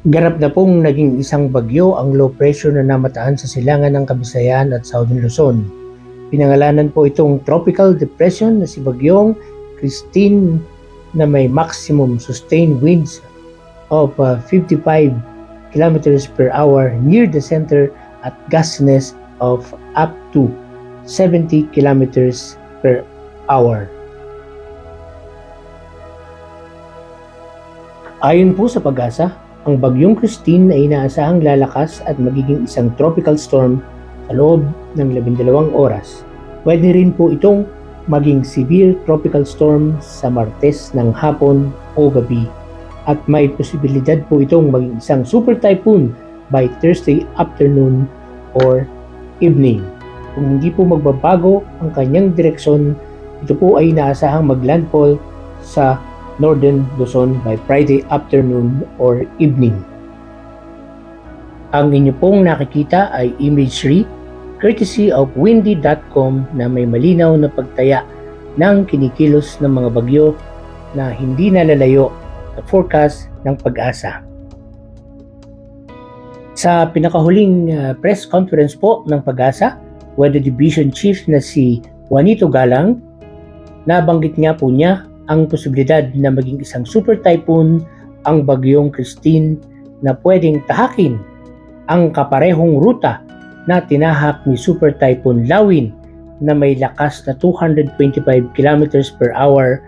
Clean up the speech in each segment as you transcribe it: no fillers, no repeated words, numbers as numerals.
Ganap na pong naging isang bagyo ang low pressure na namataan sa silangan ng Kabisayan at Southern Luzon. Pinangalanan po itong tropical depression na si Bagyong Christine na may maximum sustained winds of 55 kilometers per hour near the center at gustiness of up to 70 kilometers per hour. Ayon po sa Pag-asa, ang Bagyong Christine ay inaasahang lalakas at magiging isang tropical storm sa loob ng 12 oras. Pwede rin po itong maging severe tropical storm sa Martes ng hapon o gabi at may posibilidad po itong maging isang super typhoon by Thursday afternoon or evening. Kung hindi po magbabago ang kanyang direksyon, ito po ay inaasahang maglandfall sa Northern Luzon by Friday afternoon or evening. Ang inyo pong nakikita ay imagery courtesy of windy.com na may malinaw na pagtaya ng kinikilos ng mga bagyo na hindi nalalayo sa forecast ng Pag-asa. Sa pinakahuling press conference po ng Pag-asa, Weather Division Chief na si Juanito Galang, nabanggit nga po niya ang posibilidad na maging isang super typhoon ang Bagyong Christine na pwedeng tahakin ang kaparehong ruta na tinahak ni Super Typhoon Lawin na may lakas na 225 km per hour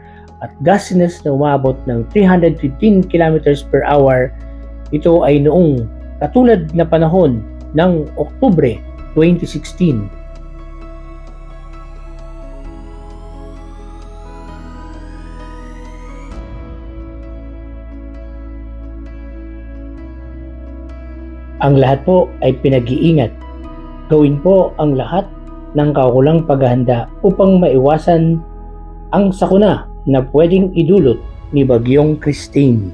at gustiness na umabot ng 315 km per hour. Ito ay noong katulad na panahon ng Oktubre 2016. Ang lahat po ay pinag-iingat. Gawin po ang lahat ng kaukulang paghahanda upang maiwasan ang sakuna na pwedeng idulot ni Bagyong Christine.